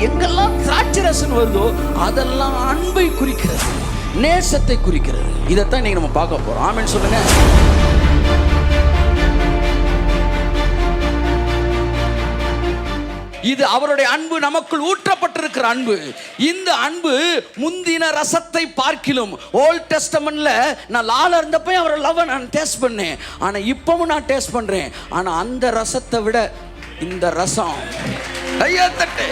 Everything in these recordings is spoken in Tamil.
எங்கெல்லாம் திராட்சை ரசம் வருதோ அதெல்லாம் அன்பை குறிக்கிறது, நேசத்தை குறிக்கிறது. இதைத்தான் இன்னைக்கு நம்ம பார்க்க போறோம். ஆமென் சொல்லுங்க. இது அவருடைய அன்பு, நமக்குள் ஊற்றப்பட்டிருக்கிற அன்பு. இந்த அன்பு முந்தின ரசத்தை பார்க்கிலும், ஓல்ட் டெஸ்டமென்ட்ல நான் லால இருந்தப்ப அவரை லவ் நான் டேஸ்ட் பண்ணேன், ஆனா இப்பவும் நான் டேஸ்ட் பண்றேன். ஆனா அந்த ரசத்தை விட இந்த ரசம் ஐயா தட்டு.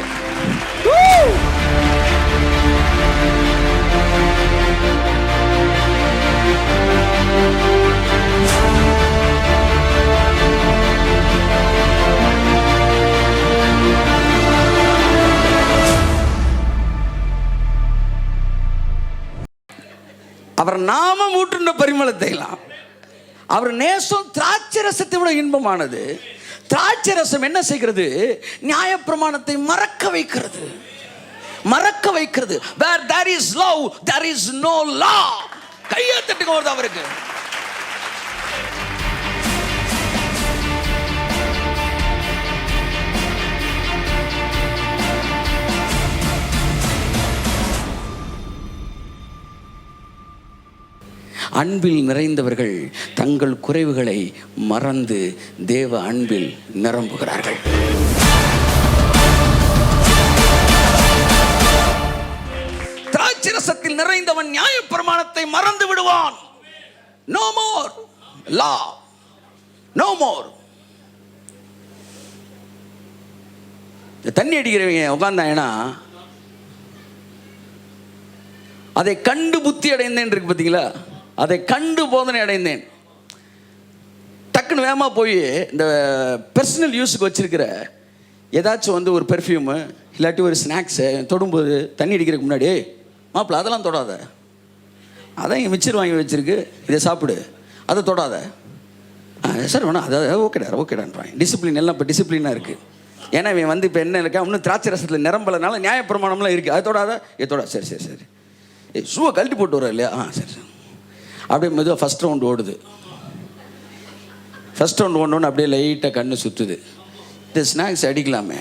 அவர் நாமம் ஊற்றுன்ற பரிமளத்தை எல்லாம், அவர் நேசம் திராட்சை ரசத்தை விட இன்பமானது. திராட்சை ரசம் என்ன செய்கிறது? நியாயப்பிரமாணத்தை மறக்க வைக்கிறது, மறக்க வைக்கிறது. Where there is love, there is no law. கையை தட்டுங்க வருது அவருக்கு. அன்பில் நிறைந்தவர்கள் தங்கள் குறைவுகளை மறந்து தேவ அன்பில் நிரம்புகிறார்கள். திராட்சரசத்தில் நிறைந்தவன் நியாயப்பிரமாணத்தை மறந்து விடுவான். No more law, no more. தண்ணி அடிக்கிறவங்க உட்கார்ந்தாங்கன்னா அதை கண்டு புத்தி அடைந்தேன் இருக்கு பார்த்தீங்களா, அதை கண்டு போதனை அடைந்தேன். டக்குன்னு வேகமாக போய் இந்த பர்சனல் யூஸுக்கு வச்சிருக்கிற ஏதாச்சும் ஒரு பெர்ஃப்யூமு இல்லாட்டி ஒரு ஸ்நாக்ஸை தொடும்போது தண்ணி அடிக்கிறதுக்கு முன்னாடி, மாப்பிள்ள அதெல்லாம் தொடாத, அதான் இங்கே மிச்சர் வாங்கி வச்சிருக்கு, இதை சாப்பிடு, அதை தொடாத. சார் வேணா அதை ஓகேடான்றான். டிசிப்ளின் எல்லாம் இப்போ டிசிப்ளினாக இருக்குது. ஏன்னா இவன் இப்போ என்ன இருக்கா, இன்னும் திராட்சை ரசத்தில் நிரம்பலனால நியாயப்பிரமாணம்லாம் இருக்குது, அதை தொடாத, தொடாத. சரி சரி சரி. ஷூவை கழட்டி போட்டு வர இல்லையா? சரி சரி. அப்படியே மெதுவாக ஃபஸ்ட் ரவுண்டு ஓடுது. ஃபஸ்ட் ரவுண்டு ஓடனோன்னு அப்படியே லைட்டாக கண்ணு சுற்றுது. இந்த ஸ்நாக்ஸ் அடிக்கலாமே.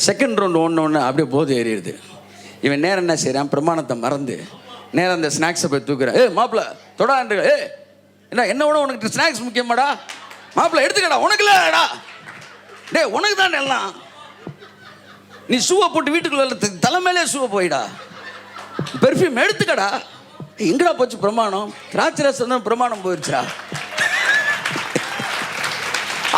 செகண்ட் ரவுண்டு ஓடனோன்னு அப்படியே போது ஏறிடுது. இவன் நேரம் என்ன செய்கிறான், பிரமாணத்தை மறந்து நேரம் அந்த ஸ்நாக்ஸை போய் தூக்குறான். மாப்பிள்ள தொடான்ற, என்ன விட உனக்கு ஸ்நாக்ஸ் முக்கியமாடா, மாப்பிள்ள எடுத்துக்கடா, உனக்கு இல்லைடா, உனக்கு தான் எல்லாம். நீ ஷூவை போட்டு வீட்டுக்குள்ள தலைமையிலே ஷூவை போயிடா, பெர்ஃப்யூம் எடுத்துக்கடா. எங்கடா போச்சு பிரமாணம்? திராட்சை ரசம் தான் பிரமாணம் போயிடுச்சா?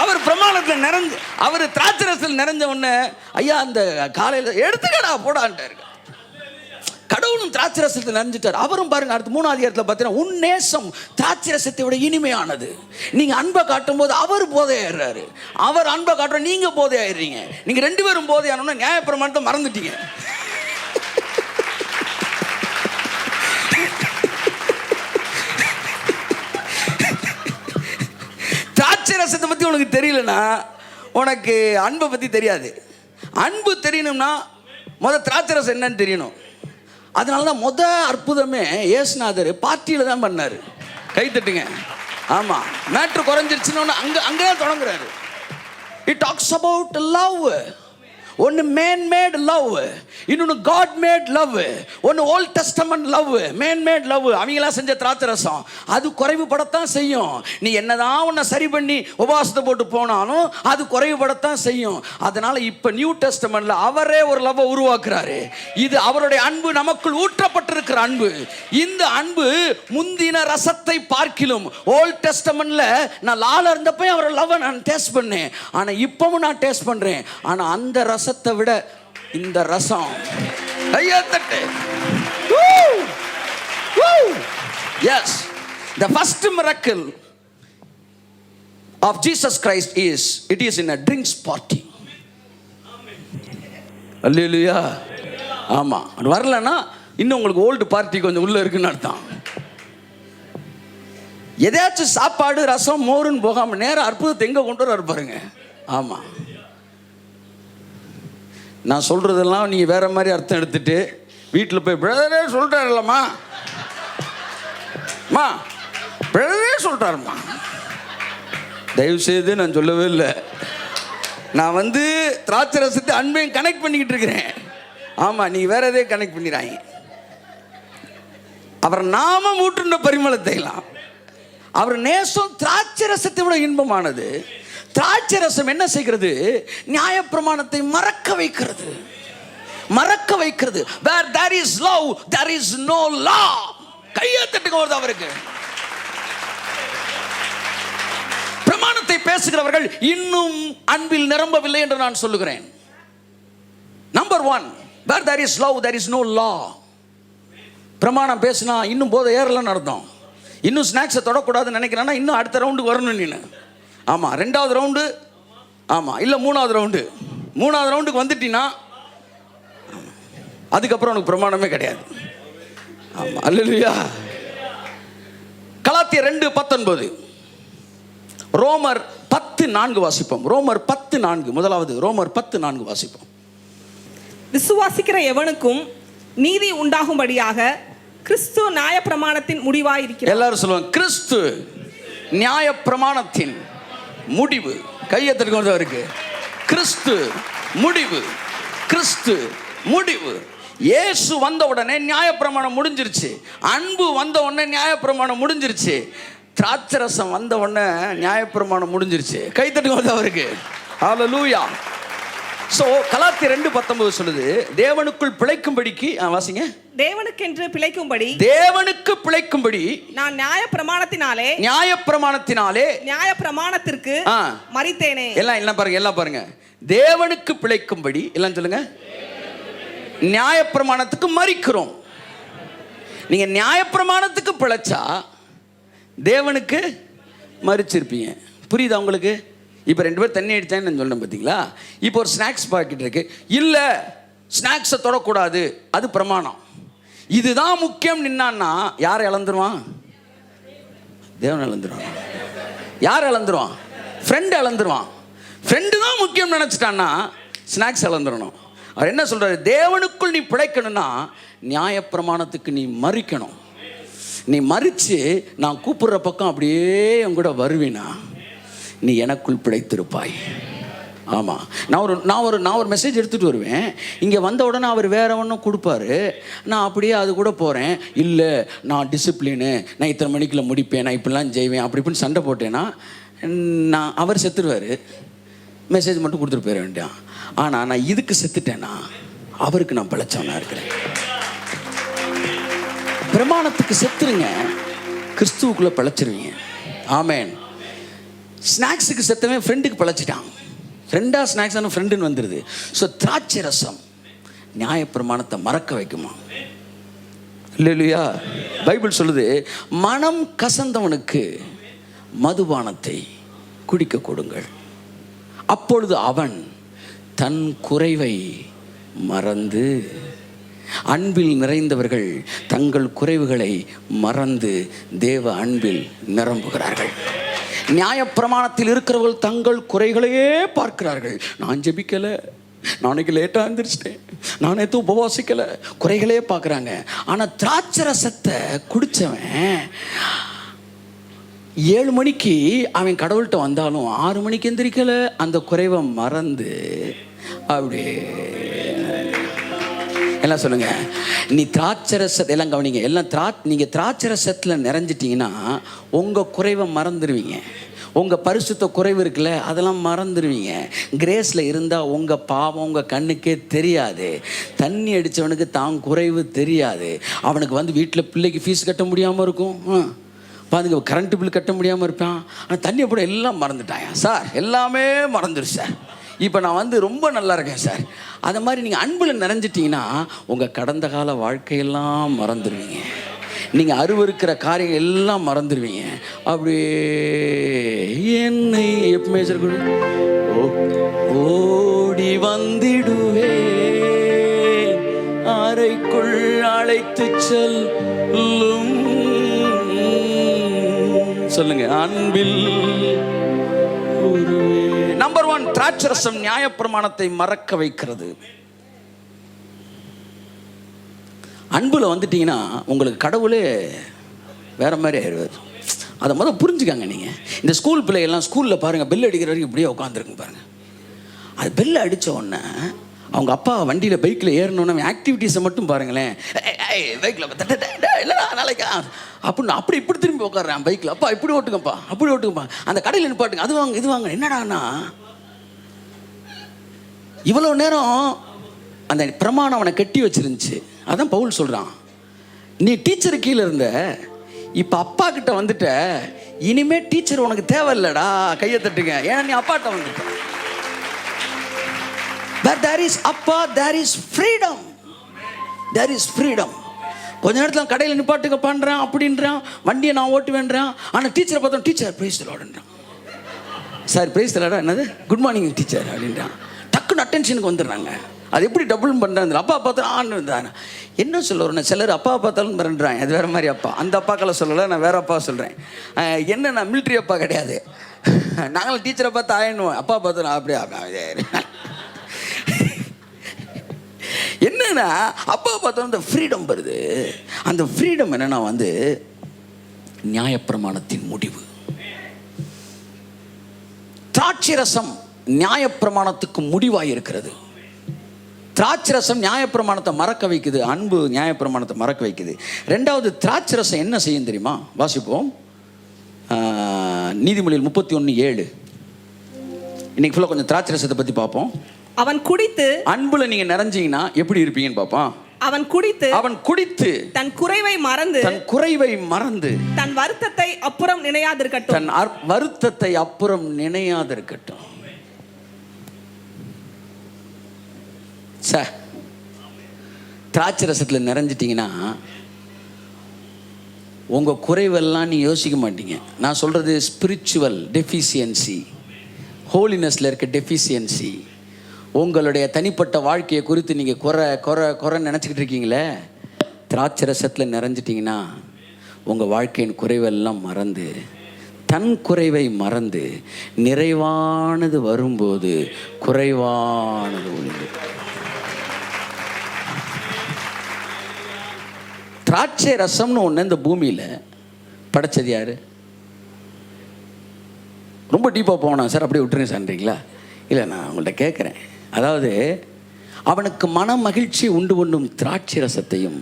அவர் பிரமாணத்தில் நிறைஞ்சு, அவர் திராட்சை ரசத்தில் நிறைஞ்ச உடனே ஐயா அந்த காலையில் எடுத்துக்கடா போடான்ட்டாரு. கடவுளும் திராட்சை ரசத்தில் நிறைஞ்சிட்டார். அவரும் பாருங்க, அடுத்த 3ஆம் அதிகாரத்தில் பார்த்தீங்கன்னா, உன் நேசம் திராட்சை ரசத்தை விட இனிமையானது. நீங்க அன்பை காட்டும் போது அவர் போதையாடுறாரு, அவர் அன்பை காட்டுற நீங்க போதையாயிடுறீங்க. நீங்க 2 பேரும் போதையானோன்னா நியாயப்பிரமாணத்தை மறந்துட்டீங்க. ரசத்தை பற்றி உனக்கு தெரியலனா உனக்கு அன்பை பற்றி தெரியாது. அன்பு தெரியணும்னா திராட்சை ரசம் என்னன்னு தெரியணும். அதனால தான் அற்புதமே இயேசுநாதர் பார்ட்டியில் தான் பண்ணார். கை தட்டுங்க. ஆமாம், மேட்ரு குறைஞ்சிருச்சுன்னு அங்கே தான் தொடங்குறாரு. It talks about love. ஒன்று மேன் மேட் லவ், இன்னொன்று காட் மேட் லவ். ஒன்று Old Testament love, man made love. அவங்களாம் செஞ்ச திராட்சை ரசம் அது குறைவுபடத்தான் செய்யும். நீ என்னதான் உன்னை சரி பண்ணி உபவாசத்தை போட்டு போனாலும் அது குறைவுபடத்தான் செய்யும். அதனால இப்போ நியூ டெஸ்டமென்ட்ல அவரே ஒரு லவ்வை உருவாக்குறாரு. இது அவருடைய அன்பு, நமக்குள் ஊற்றப்பட்டிருக்கிற அன்பு. இந்த அன்பு முந்தின ரசத்தை பார்க்கிலும், ஓல்ட் டெஸ்டமென்ட்ல நான் லால இருந்தப்ப அவரை லவ் நான் டேஸ்ட் பண்ணேன், ஆனா இப்பவும் நான் டேஸ்ட் பண்றேன். ஆனா அந்த ரசத்தை விட இந்த ரசம் ஐயா தட்டு. Yes, the first miracle of Jesus Christ is in a drinks party. Hallelujah. ஆமா, வரலன்னா இன்னும் உங்களுக்கு ஓல்டு பார்ட்டி கொஞ்சம் உள்ள இருக்குன்னு அர்த்தம். எதையாச்சும் சாப்பாடு ரசம் மோருன்னு போகாம நேரம் அற்புதத்தை எங்க கொண்டு வர பாருங்க. ஆமா, நான் சொல்கிறதெல்லாம் நீங்கள் வேறு மாதிரி அர்த்தம் எடுத்துட்டு வீட்டில் போய் பிரதரே சொல்லிட்டாருல்லம்மா, பிரதரே சொல்லிட்டாருமா. தயவுசெய்து நான் சொல்லவே இல்லை. நான் திராட்சை ரசத்தை அன்பையும் கனெக்ட் பண்ணிக்கிட்டு இருக்கிறேன். ஆமாம், நீ வேற எதையும் கனெக்ட் பண்ணிடுறாங்க. அவர் நாமம் ஊற்றுன்ற பரிமளத்தைலாம், அவர் நேசம் திராட்சை ரசத்தை விட இன்பமானது. திராட்சை ரசம் என்ன செய்கிறது? நியாயப்பிரமாணத்தை மறக்க வைக்கிறது. மறக்க வைக்கிறது. where there is love there is no law. கையை தட்டுங்க வருது அவருக்கு. பிரமாணத்தை பேசுகிறவர்கள் இன்னும் அன்பில் நிரம்பவில்லை என்று நான் சொல்லுகிறேன். Number 1, where there is love there is no law. பிரமாணம் பேசினா இன்னும் போதை ஏறலாம் நடத்தும். இன்னும் ஸ்நாக்ஸை தொடக்கூடாதுன்னு நினைக்கிறேன்னா இன்னும் அடுத்த ரவுண்டுக்கு வரணும் நீனு. ஆமாம், 2வது ரவுண்டு, ஆமாம், இல்லை 3வது ரவுண்டு. 3வது ரவுண்டுக்கு வந்துட்டீங்கன்னா அதுக்கப்புறம் உனக்கு பிரமாணமே கிடையாது. ஆமாம், அல்லேலூயா. கலாத்தியர் 2:19, ரோமர் 10:4 வாசிப்போம். ரோமர் 10:4, முதலாவது ரோமர் 10:4 வாசிப்போம். விசுவாசிக்கிற எவனுக்கும் நீதி உண்டாகும்படியாக கிறிஸ்து நியாயப்பிரமாணத்தின் முடிவாய் இருக்கிறார். எல்லாரும் சொல்லுவாங்க, கிறிஸ்து நியாயப்பிரமாணத்தின் முடிவு. கையை தட்டுங்க இருக்கு. கிறிஸ்து முடிவு, கிறிஸ்து முடிவு. இயேசு வந்த உடனே நியாயப்பிரமாணம் முடிஞ்சிருச்சு. அன்பு வந்த உடனே நியாயப்பிரமாணம் முடிஞ்சிருச்சு. திராட்சரசம் வந்த உடனே நியாயப்பிரமாணம் முடிஞ்சிருச்சு. கை தட்டுங்க அவருக்கு. ஹல்லேலூயா. சோ கலாத்தியர் 2:19 சொல்லுது, தேவனுக்குள் பிழைக்கும்படிக்கு, வாசிங்க. தேவனுக்கென்று பிழைக்கும்படி, தேவனுக்கு பிழைக்கும்படி நான் நியாயப்பிரமாணத்தினாலே நியாயப்பிரமாணத்திற்கு மரித்தேனே. எல்லாம் பாருங்க, எல்லாம் பாருங்க. தேவனுக்கு பிழைக்கும்படி, எல்லாம் சொல்லுங்க. நியாயப்பிரமாணத்துக்கு மரிக்கிறோம். நீங்க நியாயப்பிரமாணத்துக்கு பிழைச்சா தேவனுக்கு மரிச்சிருப்பீங்க. புரியுதா உங்களுக்கு? இப்போ 2 பேர் தண்ணி அடித்தான்னு நான் சொன்னேன் பார்த்தீங்களா? இப்போ ஒரு ஸ்நாக்ஸ் பாக்கெட் இருக்கு. இல்லை, ஸ்நாக்ஸை தொடக்கூடாது, அது பிரமாணம், இதுதான் முக்கியம் நின்னான்னா யாரை இழந்துருவான்? தேவன் இழந்துருவான். யார் இழந்துருவான்? ஃப்ரெண்டு இழந்துருவான். ஃப்ரெண்டு தான் முக்கியம் நினச்சிட்டான்னா ஸ்நாக்ஸ் இழந்துடணும். அவர் என்ன சொல்கிறாரு? தேவனுக்குள் நீ பிழைக்கணும்னா நியாயப்பிரமாணத்துக்கு நீ மறிக்கணும். நீ மறித்து நான் கூப்பிடுற பக்கம் அப்படியே என் கூட வருவீனா நீ எனக்குள் பிழைத்திருப்பாய். ஆமாம், நான் ஒரு மெசேஜ் எடுத்துகிட்டு வருவேன். இங்கே வந்த உடனே அவர் வேற ஒன்றும் கொடுப்பாரு, நான் அப்படியே அது கூட போகிறேன். இல்லை, நான் டிசிப்ளினு, நான் இத்தனை மணிக்குள்ள முடிப்பேன், நான் இப்படிலாம் செய்வேன், அப்படி இப்படின்னு சண்டை போட்டேன்னா நான் அவர் செத்துருவார். மெசேஜ் மட்டும் கொடுத்துட்டு போயிட வேண்டியான். ஆனால் நான் இதுக்கு செத்துட்டேன்னா அவருக்கு நான் பிழைச்சவனா இருக்கிறேன். பிரமாணத்துக்கு செத்துருங்க, கிறிஸ்துவுக்குள்ளே பிழைச்சிருவீங்க. ஆமேன். ஸ்நாக்ஸுக்கு செத்தவன் ஃப்ரெண்டுக்கு பிழைச்சிட்டான். ஃப்ரெண்டா ஸ்நாக்ஸான ஃப்ரெண்டுன்னு வந்துடுது. ஸோ திராட்சை ரசம் நியாயப்பிரமாணத்தை மறக்க வைக்குமா? இல்லையா? பைபிள் சொல்லுது, மனம் கசந்தவனுக்கு மதுபானத்தை குடிக்க கொடுங்கள், அப்பொழுது அவன் தன் குறைவை மறந்து. அன்பில் நிறைந்தவர்கள் தங்கள் குறைவுகளை மறந்து தேவ அன்பில் நிரம்புகிறார்கள். நியாயப்பிரமாணத்தில் இருக்கிறவர்கள் தங்கள் குறைகளையே பார்க்கிறார்கள். நான் ஜெபிக்கலை, நாளைக்கு லேட்டாக எழுந்திரிச்சிட்டேன், நான் நேற்று உபவாசிக்கலை, குறைகளே பார்க்குறாங்க. ஆனால் திராட்சை ரசத்தை குடித்தவன் 7 மணிக்கு அவன் கடவுள்கிட்ட வந்தாலும் 6 மணிக்கு எந்திரிக்கலை, அந்த குறைவை மறந்து அப்படியே. எல்லாம் சொல்லுங்க, நீ திராட்சை ரசத்தை எல்லாம் கவனிங்க. எல்லாம் நீங்கள் திராட்சை ரசத்தில் நிறைஞ்சிட்டிங்கன்னா உங்கள் குறைவை மறந்துடுவீங்க. உங்கள் பரிசுத்த குறைவு இருக்குல்ல, அதெல்லாம் மறந்துடுவீங்க. கிரேஸில் இருந்தால் உங்கள் பாவம் உங்கள் கண்ணுக்கே தெரியாது. தண்ணி அடித்தவனுக்கு தான் குறைவு தெரியாது. அவனுக்கு வந்து வீட்டில் பிள்ளைக்கு ஃபீஸ் கட்ட முடியாமல் இருக்கும், அதுக்கு கரண்ட்டு பில் கட்ட முடியாமல் இருப்பான். ஆனால் தண்ணியை போட எல்லாம் மறந்துட்டாயா சார், எல்லாமே மறந்துடும் சார், இப்போ நான் வந்து ரொம்ப நல்லா இருக்கேன் சார். அது மாதிரி நீங்கள் அன்பில் நிறைஞ்சிட்டிங்கன்னா உங்கள் கடந்த கால வாழ்க்கையெல்லாம் மறந்துடுவீங்க. நீங்கள் அருவருக்கிற காரியங்கள் எல்லாம் மறந்துடுவீங்க. அப்படியே என்னை எப்பவுமே ஓடி வந்திடுவே, அறைக்குள் அழைத்து செல்லும். சொல்லுங்க, அன்பில். நம்பர் 1, திராட்சரசம் நியாயப்பிரமாணத்தை மறக்க வைக்கிறது. அன்புல வந்துட்டீங்கன்னா உங்களுக்கு கடவுளே வேற மாதிரி ஆயிடுவார். அதை முதல் புரிஞ்சுக்காங்க. நீங்கள் இந்த ஸ்கூல் பிள்ளைகள்லாம் ஸ்கூலில் பாருங்கள், பெல் அடிக்கிற வரைக்கும் இப்படியே உட்காந்துருக்குங்க பாருங்கள். அது பெல் அடித்த உடனே அவங்க அப்பா வண்டியில் பைக்கில் ஏறணுன்னு ஆக்டிவிட்டீஸை மட்டும் பாருங்களேன். பைக்கில் இல்லைடா நாளைக்கு அப்படின்னு அப்படி இப்படி திரும்பி உட்காடுறேன் பைக்கில். அப்பா இப்படி ஓட்டுங்கப்பா, அப்படி ஓட்டுங்கப்பா, அந்த கடையில் நிப்பாட்டுங்க, அது வாங்க இது வாங்க. என்னடாண்ணா இவ்வளோ நேரம் அந்த பிரமாணம் அவனை கட்டி வச்சிருந்துச்சு. அதான் பவுல் சொல்கிறான், நீ டீச்சரு கீழே இருந்த, இப்போ அப்பா கிட்ட வந்துட்ட, இனிமே டீச்சர் உனக்கு தேவையில்லடா, கையை தட்டுங்க, ஏன்னா நீ அப்பாட்ட வந்துட்ட. But there is அப்பா, there is freedom, there is freedom. கொஞ்ச நேரத்தில் கடையில் நிப்பாட்டுங்க பண்ணுறான் அப்படின்றான், வண்டியை நான் ஓட்டுவேன்றான். ஆனால் டீச்சரை பார்த்தோம், டீச்சர் பிரைஸ் தி லார்ட்ன்றான். சார் பிரைஸ் தி லார்ட் என்னது, குட் மார்னிங் டீச்சர் அப்படின்றான். டக்குன்னு அட்டென்ஷனுக்கு வந்துடுறாங்க. அது எப்படி டபுள் பண்ணுறாங்க, அப்பா பார்த்தாலும் ஆன்னு என்ன சொல்லுறேன். சிலர் அப்பா பார்த்தாலும் மிரண்டுறாங்க, அது வேறு மாதிரி அப்பா. அந்த அப்பாக்களை சொல்லலை, நான் வேறு அப்பா சொல்கிறேன். என்ன நான் மிலிட்ரி அப்பா கிடையாது, நாங்களும் டீச்சரை பார்த்து ஆயிடுவோம், அப்பா பார்த்தோம் அப்படியே. என்னன்னா அப்பா பார்த்தோம் இந்த ஃப்ரீடம் வருது. அந்த ஃப்ரீடம் என்னன்னா வந்து நியாயப்பிரமாணத்தின் முடிவு. திராட்சை ரசம் நியாயப்பிரமாணத்துக்கு முடிவாக இருக்கிறது. திராட்சை ரசம் நியாயப்பிரமாணத்தை மறக்க வைக்குது, அன்பு நியாயப்பிரமாணத்தை மறக்க வைக்குது. ரெண்டாவது, திராட்சை ரசம் என்ன செய்யும் தெரியுமா? வாசிப்போம், நீதிமொழிகள் 31:7. இன்னைக்கு ஃபுல்லாக கொஞ்சம் திராட்சை ரசத்தை பற்றி பார்ப்போம். அவன் குடித்து, அன்புல நீங்க நிறைஞ்சீங்கன்னா எப்படி இருப்பீங்கன்னு பார்ப்போம். அவன் குடித்து தன் குறைவை மறந்து தன் வருத்தத்தை அப்புறம் நினையாதிருக்கட்டும். சார், திராட்சை ரசத்தில் நிறைஞ்சிட்டிங்கன்னா உங்கள் குறைவெல்லாம் நீ யோசிக்க மாட்டீங்க. நான் சொல்கிறது ஸ்பிரிச்சுவல் டெஃபிஷியன்சி, ஹோலினஸில் இருக்க டெஃபிஷியன்சி. உங்களுடைய தனிப்பட்ட வாழ்க்கையை குறித்து நீங்கள் குறை நினச்சிக்கிட்டு இருக்கீங்களே, திராட்சை ரசத்தில் நிறைஞ்சிட்டிங்கன்னா உங்கள் வாழ்க்கையின் குறைவெல்லாம் மறந்து, தன் குறைவை மறந்து நிறைவானது வரும்போது குறைவானது ஒழிந்து. திராட்சை ரசம்னு ஒன்று இந்த பூமியில் படைச்சது யார்? ரொம்ப டீப்பாக போனோம் சார், அப்படியே விட்டுருங்க சார்ன்றீங்களா? இல்லை, நான் உங்கள்கிட்ட கேட்குறேன். அதாவது அவனுக்கு மன மகிழ்ச்சி உண்டு பண்ணும் திராட்சை ரசத்தையும்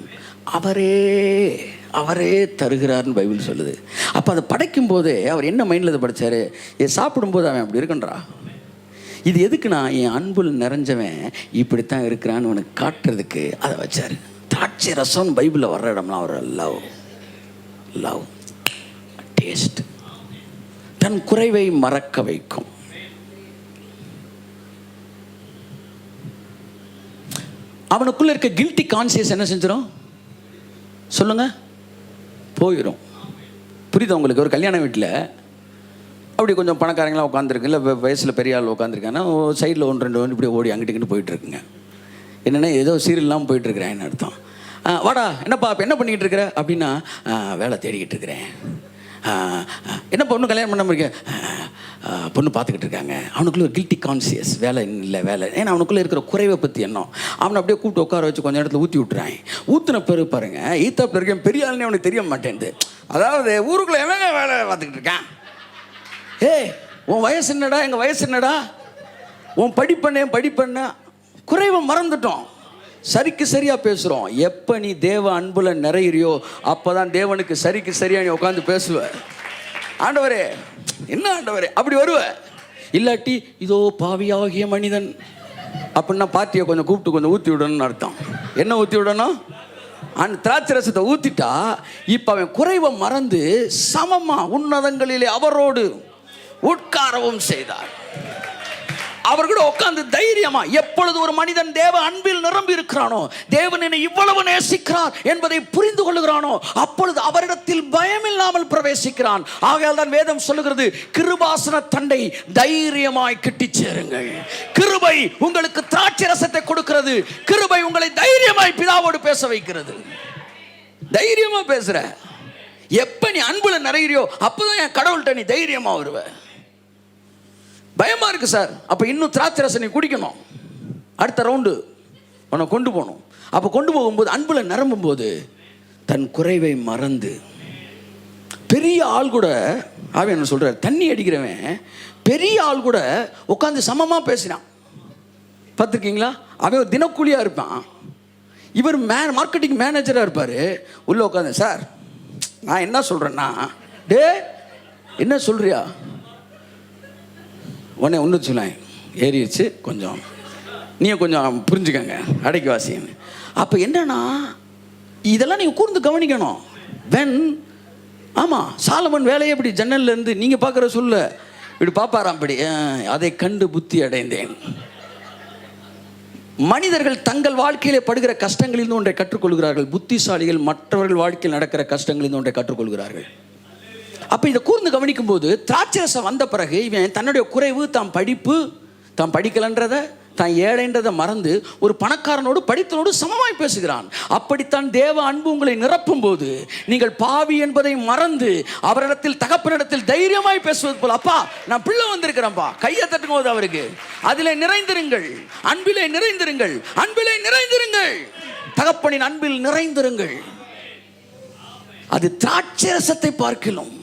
அவரே தருகிறார்னு பைபிள் சொல்லுது. அப்போ அதை படைக்கும் போதே அவர் என்ன மைண்டில் அதை படைச்சார்? சாப்பிடும்போது அவன் அப்படி இருக்கன்றா, இது எதுக்குன்னா என் அன்புல் நிறைஞ்சவன் இப்படித்தான் இருக்கிறான்னு உனக்கு காட்டுறதுக்கு அதை வச்சார். திராட்சை ரசம் பைபிளில் வர்ற இடம்லாம் அவர் லவ் டேஸ்ட், தன் குறைவை மறக்க வைக்கும். அவனுக்குள்ள இருக்க கில்ட்டி கான்சியஸ் என்ன செஞ்சிடும் சொல்லுங்க? போயிடும். புரியுது உங்களுக்கு? ஒரு கல்யாண வீட்டில் அப்படி கொஞ்சம் பணக்காரங்களாம் உட்காந்துருக்கு, இல்லை வயசில் பெரிய ஆள் உட்காந்துருக்காங்கன்னா சைடில் 1-2 இப்படி ஓடி அங்கிட்டு போயிட்டுருக்குங்க. என்னென்னா ஏதோ சீரியல்லாம் போயிட்டுருக்குறேன்னு அர்த்தம். வாடா என்னப்பா இப்போ என்ன பண்ணிக்கிட்டு இருக்கிற அப்படின்னா, வேலை தேடிக்கிட்டு இருக்கிறேன். என்ன பொண்ணு கல்யாணம் பண்ண முடியும், பொண்ணு பார்த்துக்கிட்டு இருக்காங்க. அவனுக்குள்ள ஒரு கில்ட்டி கான்சியஸ், வேலை இல்லை. ஏன்னா அவனுக்குள்ளே இருக்கிற குறைவை பற்றி எண்ணம். அவனை அப்படியே கூப்பிட்டு உட்கார வச்சு கொஞ்சம் இடத்துல ஊற்றி விட்டுறான். ஊற்றின பேர் பாருங்க, ஈத்தாப்பில் இருக்கேன் பெரிய ஆளுனே அவனுக்கு தெரிய மாட்டேன்து. அதாவது ஊருக்குள்ளே எவங்க வேலை பார்த்துக்கிட்டு இருக்கான்? உன் வயசு என்னடா, எங்கள் வயசு என்னடா, உன் படிப்பண்ண குறைவை மறந்துட்டோம். சரிக்கு சரியாக பேசுகிறோம். எப்போ நீ தேவ அன்புல நிறையிறியோ அப்போ தான் தேவனுக்கு சரிக்கு சரியாக நீ உட்காந்து பேசுவ. ஆண்டவரே என்ன ஆண்டவரே அப்படி வருவ. இல்லாட்டி இதோ பாவியாகிய மனிதன் அப்படின்னா பார்ட்டியை கொஞ்சம் கூப்பிட்டு கொஞ்சம் ஊற்றி விடணும்னு அர்த்தம். என்ன ஊற்றி விடணும்? அந்த திராட்சை ரசத்தை ஊற்றிட்டா இப்போ அவன் குறைவை மறந்து சமமாக உன்னதங்களிலே அவரோடு உட்காரவும் செய்தார். அவர் கூட உட்கார்ந்து தைரியமா, எப்பொழுது ஒரு மனிதன் தேவ அன்பில் நிரம்பி இருக்கிறானோ, தேவன் என்னை இவ்வளவு நேசிக்கிறார் என்பதை புரிந்து கொள்ளுகிறானோ, அப்பொழுது அவரிடத்தில் பயமில்லாமல் பிரவேசிக்கிறான். ஆகையால் தான் வேதம் சொல்லுகிறது, கிருபாசன தண்டை தைரியமாய் கிட்டிச் சேருங்கள். கிருபை உங்களுக்கு திராட்சை ரசத்தை கொடுக்கிறது. கிருபை உங்களை தைரியமாய் பிதாவோடு பேச வைக்கிறது. தைரியமா பேசுற. எப்ப நீ அன்புல நிறையிறியோ அப்பதான் என் கடவுள்கிட்ட நீ தைரியமா வருவ. பயமா இருக்கு சார், அப்ப இன்னும் திராட்சை ரசம் நீ குடிக்கணும். அடுத்த ரவுண்டு உன்னை கொண்டு போகணும். அப்ப கொண்டு போகும்போது அன்புல நிரம்பும் போது தன் குறைவை மறந்து, பெரிய ஆள் கூட என்ன சொல்ற, தண்ணி அடிக்கிறவன் பெரிய ஆள் கூட உட்காந்து சமமா பேசினான். பார்த்துருக்கீங்களா? அவன் ஒரு தினக்கூலியாக இருப்பான், இவர் மார்க்கெட்டிங் மேனேஜராக இருப்பார். உள்ளே உட்காந்து, சார் நான் என்ன சொல்கிறேன்னா, டே என்ன சொல்கிறியா, உடனே ஒன்று சொல்லேன், ஏறிடுச்சு கொஞ்சம், நீங்கள் கொஞ்சம் புரிஞ்சுக்கங்க, அடைக்கி வாசிங்க. அப்போ என்னன்னா, இதெல்லாம் நீங்கள் கூர்ந்து கவனிக்கணும். ஆமாம், சாலமன் வேலையை இப்படி ஜன்னல்லேருந்து நீங்கள் பார்க்குற சொல்ல இப்படி பார்ப்பாராம், இப்படி அதை கண்டு புத்தி அடைந்தேன். மனிதர்கள் தங்கள் வாழ்க்கையிலே படுகிற கஷ்டங்களிலிருந்து ஒன்றை கற்றுக்கொள்கிறார்கள், புத்திசாலிகள் மற்றவர்கள் வாழ்க்கையில் நடக்கிற கஷ்டங்களிலிருந்து ஒன்றை கற்றுக்கொள்கிறார்கள். அப்போ இதை கூர்ந்து கவனிக்கும் போது, திராட்சரசம் வந்த பிறகு இவன் தன்னுடைய குறைவு, தான் படிப்பு, தான் படிக்கலன்றதை, தான் ஏழைன்றதை மறந்து ஒரு பணக்காரனோடு படித்தனோடு சமமாய் பேசுகிறான். அப்படித்தான் தேவ அன்பு உங்களை நிரப்பும் போது நீங்கள் பாவி என்பதை மறந்து அவரிடத்தில், தகப்பனிடத்தில் தைரியமாய் பேசுவது போல, அப்பா நான் பிள்ளை வந்திருக்கிறேன்ப்பா, கையை தட்டும் போது அவருக்கு அதிலே நிறைந்திருங்கள், அன்பிலே நிறைந்திருங்கள், அன்பிலே நிறைந்திருங்கள், தகப்பனின் அன்பில் நிறைந்திருங்கள். அது திராட்சரசத்தை பார்க்கலாம்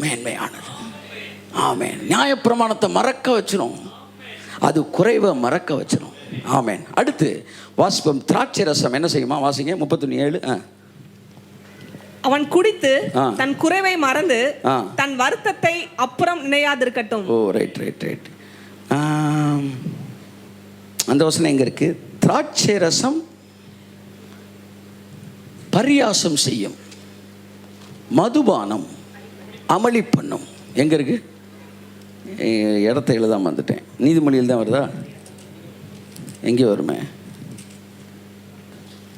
மேன்மையானது. ஆமென். நியாயப்பிரமாணத்தை மறக்க வச்சிரும், அது குறைவை மறக்க வச்சிடும். ஆமென். அடுத்து வாசிப்போம். திராட்சை ரசம் என்ன செய்யுமா? வாசிங்க 31:7. அவன் குடித்து தன் குறைவை மறந்து தன் வருத்தத்தை அப்புறம் நினையாதிருக்கட்டும். ஓ, ரைட் ரைட் ரைட். அந்த வசனம் எங்க இருக்கு? திராட்சை ரசம் பரியாசம் செய்யும், மதுபானம் அமளி பண்ணும். எங்க இருக்கு? இடத்த எழுதாம வந்துட்டேன். நீதிமொழியில் தான் வருதா? எங்கே வருமே?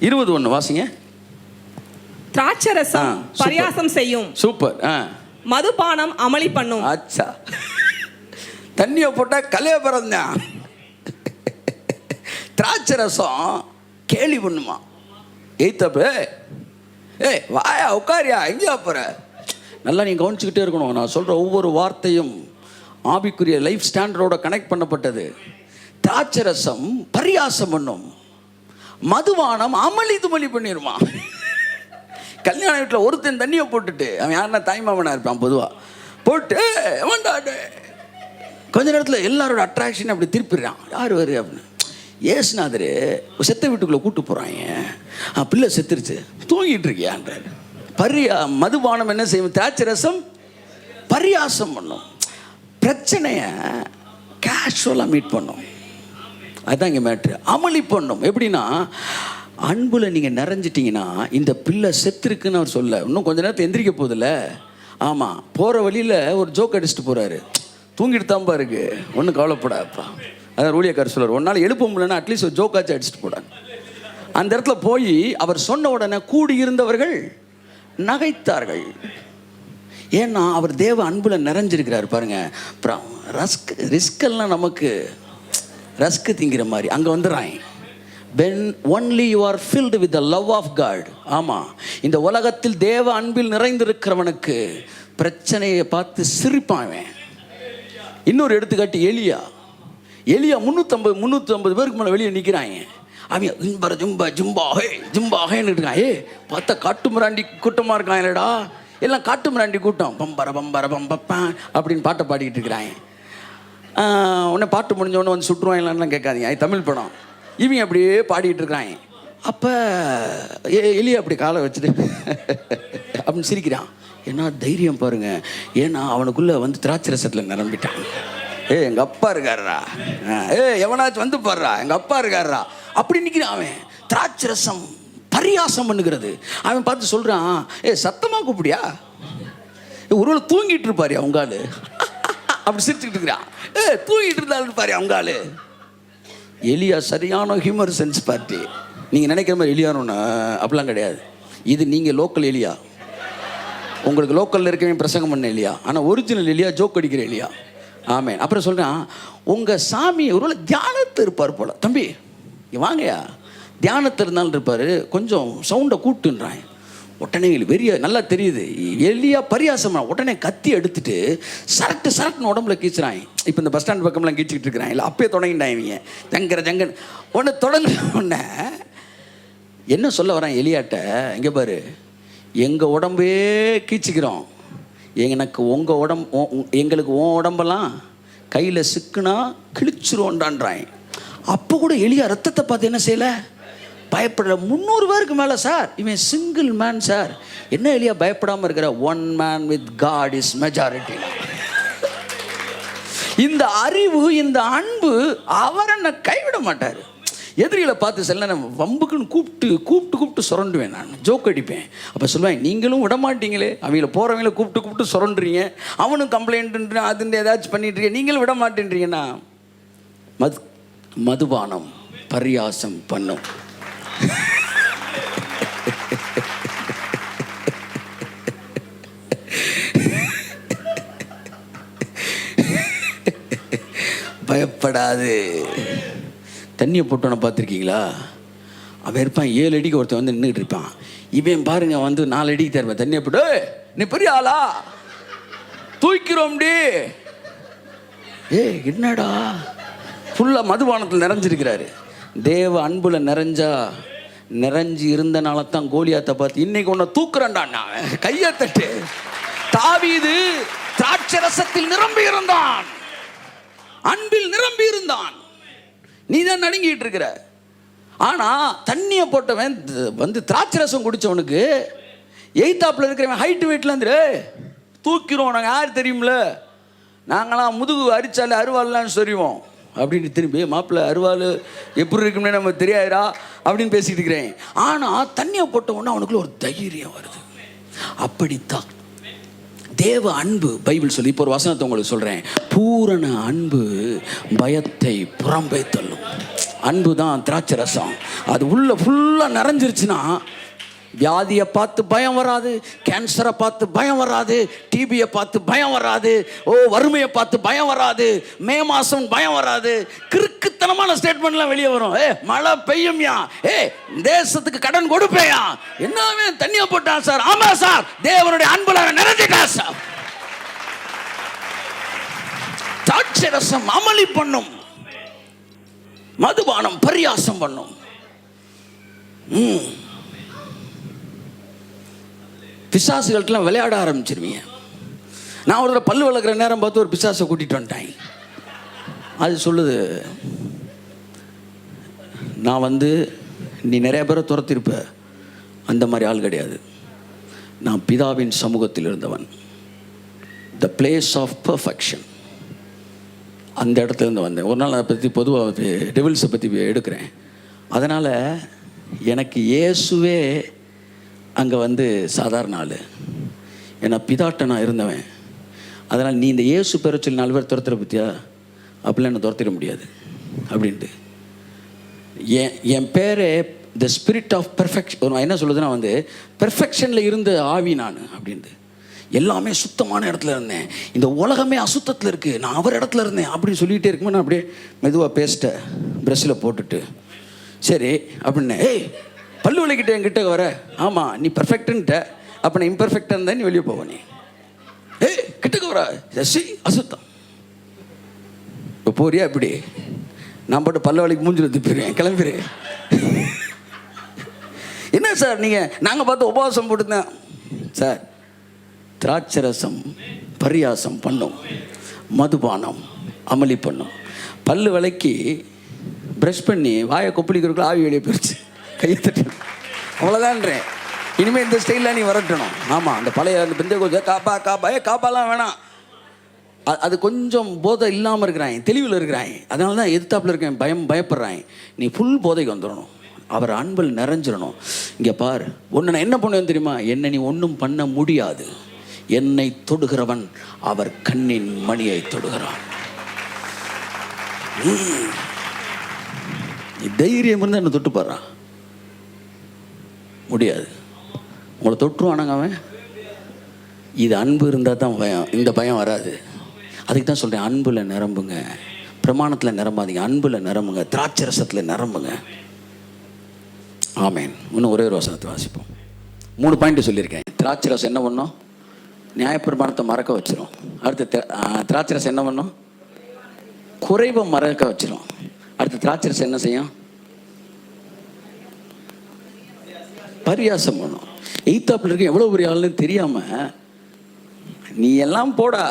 21 வாசிங்க. திராட்சரசம் பரியாசம் செய்யும், சூப்பர். மதுபானம் அமளி பண்ணும். அச்சா, தண்ணியை போட்டா கலைய பிறந்தான். திராட்சரசம் கேலி பண்ணுமா? எய்த்தப்பு, ஏய் வாயா உட்காரியா, எங்கேயா போற? நல்லா நீ கவனிச்சுக்கிட்டே இருக்கணும். நான் சொல்ற ஒவ்வொரு வார்த்தையும் ஆவிக்குரிய லைஃப் ஸ்டாண்டர்டோட கனெக்ட் பண்ணப்பட்டது. திராட்சரசம் பரியாசம் பண்ணும், மதுபானம் அமளி துமளி பண்ணிடுமா. கல்யாண வீட்டில் ஒருத்தன் தண்ணியை போட்டுட்டு, அவன் யாருன்னா தாய்மாமனா இருப்பான் பொதுவாக, போட்டு வேண்டாடு கொஞ்ச நேரத்தில் எல்லாரோட அட்ராக்ஷன் அப்படி திருப்பிடுறான். யார் வரு அப்படின்னு, ஏசுநாதர் செத்த வீட்டுக்குள்ளே கூட்டு போகிறாங்க, பிள்ளை செத்துருச்சு, தூங்கிட்டு இருக்கியான்றார். மதுபானம் என்ன செய்யும்? திராட்சரசம் பரியாசம் பண்ணும், பிரச்சனையை கேஷுவலாக மீட் பண்ணும். அதுதான் இங்கே மேட்ரு. அமளி பண்ணும். எப்படின்னா, அன்புல நீங்கள் நிறைஞ்சிட்டிங்கன்னா, இந்த பிள்ளை செத்துருக்குன்னு அவர் சொல்ல, இன்னும் கொஞ்ச நேரத்தை எந்திரிக்க போதில்ல. ஆமாம், போகிற வழியில் ஒரு ஜோக் அடிச்சுட்டு போகிறாரு, தூங்கிட்டு தான்ப்பா இருக்கு, ஒன்றும் கவலைப்படாப்பா. அதான் ஊழியக்காரர் சொல்லுவார், ஒரு நாள் எழுப்ப முடியலன்னா அட்லீஸ்ட் ஒரு ஜோக்காச்சும் அடிச்சுட்டு போடாங்க. அந்த இடத்துல போய் அவர் சொன்ன உடனே கூடி இருந்தவர்கள் நகைத்தார்கள். ஏன்னா அவர் தேவ அன்புல நிறைஞ்சிருக்கிறார் பாருங்க. ரிஸ்கெல்லாம் நமக்கு ரஸ்க்கு திங்கிற மாதிரி அங்கே வந்துடுறாங்க. when only you are filled with the love of God. ஆமாம், இந்த உலகத்தில் தேவ அன்பில் நிறைந்திருக்கிறவனுக்கு பிரச்சனையை பார்த்து சிரிப்பான். இன்னொரு எடுத்துக்காட்டு எலியா. 350 பேருக்கு மேலே வெளியே நிற்கிறாங்க. அவன் ஜும்பா ஜும்பா ஜும்பா ஹே ஜும்பா ஹேன்னு இருக்கான். பார்த்தா காட்டு மிராண்டி கூட்டமாக இருக்கான் இல்லடா, எல்லாம் காட்டு மிராண்டி கூட்டம். பம்பர பம்பர பம்பப்பான் அப்படின்னு பாட்டை பாடிக்கிட்டு இருக்கிறாங்க. உடனே பாட்டு முடிஞ்சவொடனே வந்து சுட்டுருவாங்களான்லாம் கேட்காதீங்க, அது தமிழ் படம். இவங்க அப்படியே பாடிக்கிட்டு இருக்கிறாங்க. அப்போ எலியை அப்படி காலை வச்சுட்டு அப்படின்னு சிரிக்கிறான். ஏன்னா தைரியம் பாருங்க, ஏன்னா அவனுக்குள்ளே வந்து திராட்சை ரசத்தில் நிரம்பிட்டான். எங்கள் அப்பா இருக்காருடா, எவனாச்சும் வந்து பாடுறா, எங்கள் அப்பா இருக்காருடா அப்படி நிற்கிறான். அவன் திராட்சை ரசம் பரியாசம் பண்ணுகிறது. அவன் பார்த்து சொல்கிறான், சத்தமாக கூப்பிடியா, ஒருவேளை தூங்கிட்டு இருப்பாரு அவங்க ஆளு அப்படி சிரிச்சுக்கிட்டு இருக்கிறான். தூங்கிட்டு இருந்தாலும் பாரு அவங்க ஆளு. எலியா சரியான ஹியூமர் சென்ஸ் பார்ட்டி. நீங்கள் நினைக்கிற மாதிரி எலியானோன்னு அப்படிலாம் கிடையாது. இது நீங்கள் லோக்கல் எலியா, உங்களுக்கு லோக்கலில் இருக்கவங்க பிரசங்கம் பண்ண இல்லையா, ஆனால் ஒரிஜினல் இல்லையா, ஜோக் அடிக்கிற இல்லையா. ஆமேன். அப்புறம் சொல்கிறான், உங்கள் சாமி ஒருவேளை தியானத்தில் இருப்பார் போல. தம்பி இங்கே வாங்கயா, தியானத்தில் இருந்தாலும் இருப்பார், கொஞ்சம் சவுண்டை கூட்டுன்றான். உடனே வெறிய நல்லா தெரியுது எலியா பரியாசம். உடனே கத்தி எடுத்துட்டு சரட்டுன்னு உடம்புல கீச்சுறாங்க. இப்போ இந்த பஸ் ஸ்டாண்ட் பக்கம்லாம் கீச்சிக்கிட்டு இருக்கிறாங்க இல்லை, அப்பயே தொடங்கிட்டாங்க இவங்க ஜங்கன் உடனே தொடங்க. உடனே என்ன சொல்ல வரான் எலியாட்ட, இங்கே பாரு, எங்கள் உடம்பே கீச்சிக்கிறோம், எனக்கு உங்கள் எங்களுக்கு உன் உடம்பெல்லாம் கையில் சிக்குனா கிழிச்சிருவோன்றான்றான். அப்போ கூட எலியா ரத்தத்தை பார்த்து என்ன செய்யலை, பயப்படல. 300 பேருக்கு மேலே சார், இவன் சிங்கிள் மேன் சார், என்ன எலியா பயப்படாமல் இருக்கிற? One man with God is majority. இந்த அறிவு, இந்த அன்பு அவர் என்ன கைவிட மாட்டார். எதிரிகளை பார்த்து செல்ல நான் வம்புக்குன்னு கூப்பிட்டு சுரண்டுவேன், நான் ஜோக் அடிப்பேன். அப்போ சொல்லுவேன், நீங்களும் விட மாட்டீங்களே, அவங்கள போகிறவங்கள கூப்பிட்டு சுரண்டுறீங்க, அவனும் கம்ப்ளைண்ட்டு அதுன்னு ஏதாச்சும் பண்ணிட்டு இருக்கீங்க, நீங்களும் விட மாட்டேன்றீங்கன்னா. மதுபானம் பரியாசம் பண்ணும். பயப்படாது. தண்ணியை போட்டோன்னு பார்த்துருக்கீங்களா? அவன் இருப்பான் 7 அடிக்கு ஒருத்தன் வந்து நின்றுட்டு இருப்பான். இவன் பாருங்க வந்து 4 அடிக்கு தருவேன். தண்ணியை போட்டு, நீ பெரிய ஆளா, தூக்கிறோம்டி. என்னடா ஃபுல்லாக மதுபானத்தில் நிறைஞ்சிருக்கிறாரு. தேவ அன்புல நிறைஞ்சு இருந்தனால தான் கோலியாத்தை பார்த்து இன்னைக்கு உன்னை தூக்குறேன்டா நான் கையை தட்டு. தாவீது திராட்சரசத்தில் நிரம்பி இருந்தான், அன்பில் நிரம்பி இருந்தான். நீ தான் நடுங்கிட்டு இருக்கிற. ஆனா தண்ணியை போட்டவன் வந்து திராட்சரசம் குடிச்சவனுக்கு எய்தாப்புல இருக்கிறவன் ஹைட் வெயிட்ல இருந்து தூக்கிறோம், நாங்கள் யார் தெரியுமில்ல, நாங்களாம் முதுகு அரிச்சாலே அருவாள்லாம் சொறிவோம் அப்படின்னு திரும்பி, மாப்பிள்ளை அருவாள் எப்படி இருக்குன்னு நம்ம தெரியாதுரா அப்படின்னு பேசிட்டு இருக்கிறேன். ஆனால் தண்ணியை போட்ட உடனே அவனுக்குள்ள ஒரு தைரியம் வருது. அப்படித்தான் தேவ அன்பு. பைபிள் சொல்லி இப்போ ஒரு வசனத்தை உங்களுக்கு சொல்கிறேன். பூரண அன்பு பயத்தை புறம்பே தள்ளும். அன்பு தான் திராட்சை ரசம். அது உள்ள ஃபுல்லாக நிறைஞ்சிருச்சுன்னா வியாதியை பார்த்து பயம் வராது, கேன்சரை பார்த்து பயம் வராது, டிபியை பார்த்து பயம் வராது, வறுமையை பார்த்து பயம் வராது, மே மாதம் பயம் வராது. கிறுக்குத்தனமான ஸ்டேட்மெண்ட்லாம் வெளியே வரும். மழை பெய்யும்யா, தேசத்துக்கு கடன் கொடுப்பேயா, என்னவே தண்ணியை போட்டான் சார். ஆமா சார், தேவனுடைய அன்புல நிறைஞ்சிட்டான் சார். திராட்சை ரசம் அமளி பண்ணும், மதுபானம் பரியாசம் பண்ணும். பிசாசுகள்ட்டெல்லாம் விளையாட ஆரம்பிச்சிருவீங்க. நான் ஒரு பல்லு வளர்க்குற நேரம் பார்த்து ஒரு பிசாசை கூட்டிகிட்டு வந்துட்டேன். அது சொல்லுது, நான் வந்து நீ நிறைய பேரை துரத்திருப்ப, அந்த மாதிரி ஆள் கிடையாது. நான் பிதாவின் சமூகத்தில் இருந்தவன், த பிளேஸ் ஆஃப் பர்ஃபெக்ஷன், அந்த இடத்துலேருந்து வந்தேன். ஒரு நாள் அதை பற்றி பொதுவாக டெவில்ஸை பற்றி எடுக்கிறேன். அதனால் எனக்கு இயேசுவே அங்கே வந்து சாதாரண ஆள், ஏன்னா பிதாட்ட நான் இருந்தவன். அதனால் நீ இந்த இயேசு பேரை சொல்லி 4 பேர் துரத்துற பற்றியா, அப்படிலாம் என்ன துரத்திட முடியாது அப்படின்ட்டு. என் பேரே த ஸ்பிரிட் ஆஃப் பெர்ஃபெக்ஷன். நான் என்ன சொல்லுதுன்னா வந்து பெர்ஃபெக்ஷனில் இருந்த ஆவி நான் அப்படின்ட்டு. எல்லாமே சுத்தமான இடத்துல இருந்தேன், இந்த உலகமே அசுத்தத்தில் இருக்குது, நான் அவர் இடத்துல இருந்தேன் அப்படின்னு சொல்லிகிட்டே இருக்கும்போது நான் அப்படியே மெதுவாக பேசிட்டேன், ப்ரெஷ்ஷில் போட்டுட்டு. சரி அப்படின்னே, பல்லு விளக்கிட்ட என்கிட்ட வர, ஆமாம் நீ பர்ஃபெக்டுன்ட்ட, அப்போ நான் இம்பர்ஃபெக்டாக இருந்தால் நீ வெளியே போவ, நீ கிட்டக்க வர அசுத்தம். இப்போ போறியா இப்படி, நான் போட்டு பல்ல வலிக்கு மூஞ்சில் திப்பிடுவேன், கிளம்பிடுறேன். என்ன சார் நீங்கள், நாங்கள் பார்த்து உபவாசம் போட்டுருந்தேன் சார். திராட்சரசம் பரியாசம் பண்ணும், மதுபானம் அமளி பண்ணும். பல்லு விளக்கி ப்ரஷ் பண்ணி வாயை கொப்பளிக்கிறதுக்குள்ள ஆவி வெளியே போயிடுச்சு, கையை தட்டு, அவ்வளோதான்றேன். இனிமேல் இந்த ஸ்டைலில் நீ வரட்டணும். ஆமாம், அந்த பழைய அந்த பிந்தைய கொஞ்சம் காப்பாலாம் வேணாம். அது கொஞ்சம் போதை இல்லாமல் இருக்கிறாங்க, தெளிவில் இருக்கிறாங்க. அதனால தான் எதிர்த்தாப்பில் இருக்கேன், பயப்படுறாங்க. நீ ஃபுல் போதைக்கு வந்துடணும், அவர் அன்பில் நிறைஞ்சிடணும். இங்கே பார், ஒன்று நான் என்ன பண்ணுவேன் தெரியுமா, என்னை நீ ஒன்றும் பண்ண முடியாது, என்னை தொடுகிறவன் அவர் கண்ணின் மணியை தொடுகிறான். தைரியம் இருந்தால் என்ன தொட்டு பாடுறான், முடியாது. உங்களை தொட்டுருவானாங்க அவன். இது அன்பு இருந்தால் தான் பயம், இந்த பயம் வராது. அதுக்கு தான் சொல்கிறேன், அன்பில் நிரம்புங்க, பிரமாணத்தில் நிரம்பாதீங்க, அன்பில் நிரம்புங்க, திராட்சரசத்தில் நிரம்புங்க. ஆமேன். இன்னும் ஒரே ஒரு வசனத்தை வாசிப்போம். 3 பாயிண்ட் சொல்லியிருக்கேன். திராட்சரசம் என்ன பண்ணோம், நியாயப்பிரமாணத்தை மறக்க வச்சிரும். அடுத்து திராட்சரசம் என்ன பண்ணோம், குறைவை மறக்க வச்சிரும். அடுத்து திராட்சரசம் என்ன செய்யும், பரியாசம் பண்ணும். எய்த்தாப்பில் இருக்க எவ்வளோ பெரிய ஆளுன்னு தெரியாமல் நீ எல்லாம் போடா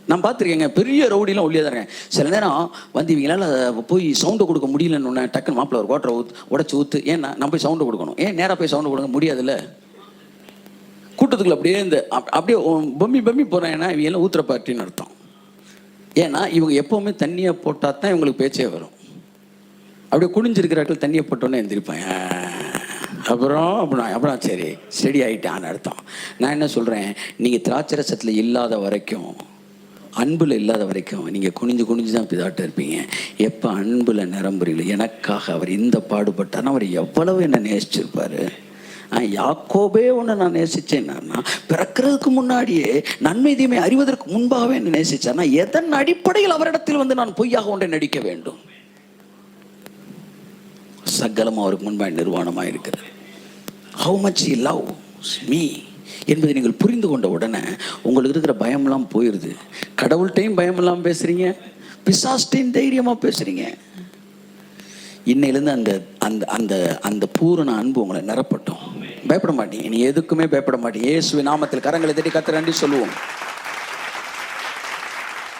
நான் பார்த்துருக்கேங்க, பெரிய ரவுடிலாம் உள்ளே தான் இருக்கேன். சில நேரம் வந்து இவங்களால போய் சவுண்டை கொடுக்க முடியலன்னு டக்குன்னு மாப்பிள்ள ஒரு கோட்டரை உடச்சி ஊற்று. ஏன்னா நான் போய் சவுண்டை கொடுக்கணும். ஏன் நேராக போய் சவுண்டை கொடுக்க முடியாதுல்ல? கூட்டத்துக்குள்ள அப்படியே அப்படியே பம்மி போகிறேன். ஏன்னா இவங்க எல்லாம் ஊத்துற பார்ட்டின்னு அர்த்தம். ஏன்னா இவங்க எப்போவுமே தண்ணியை போட்டால் தான் இவங்களுக்கு பேச்சே வரும். அப்படியே குனிஞ்சிருக்கிறார்கள், தண்ணியை போட்டோன்னே எழுந்திருப்பேன். அப்புறம் சரி ஸ்டெடி ஆகிட்டான்னு அர்த்தம். நான் என்ன சொல்கிறேன், நீங்கள் திராட்சரசத்தில் இல்லாத வரைக்கும், அன்பில் இல்லாத வரைக்கும் நீங்கள் குனிஞ்சு தான் பிதாட்ட இருப்பீங்க. எப்போ அன்பில் நிரம்புறீங்களோ, எனக்காக அவர் இந்த பாடுபட்டார்னா அவர் எவ்வளவு என்ன நேசிச்சிருப்பார். யாக்கோபே ஒன்று நான் நேசித்தேன்னா, பிறக்கிறதுக்கு முன்னாடியே நன்மை தீமை அறிவதற்கு முன்பாகவே என்ன நேசித்தார்னா, எதன் அடிப்படையில் அவரிடத்தில் வந்து நான் பொய்யாக ஒன்றை நடிக்க வேண்டும்? சகலமும் அவருக்கு முன்பாக நிர்வாணமாக இருக்கிறது. How much he loves me என்பதை நீங்கள் புரிந்து கொண்ட உடனே உங்களுக்கு இருக்கிற பயமெல்லாம் போயிடுது. கடவுள்கிட்டையும் பயமெல்லாம் பேசுகிறீங்க, பிசாஸ்டையும் தைரியமாக பேசுகிறீங்க. இன்னையிலேருந்து அந்த அந்த அந்த அந்த பூரண அன்பு உங்களை நிரப்பட்டும். பயப்பட மாட்டீங்க, நீ எதுக்குமே பயப்பட மாட்டீங்க. இயேசுவின் நாமத்தில் கரங்களை தட்டி கர்த்தரை நன்றி சொல்லுவோம்.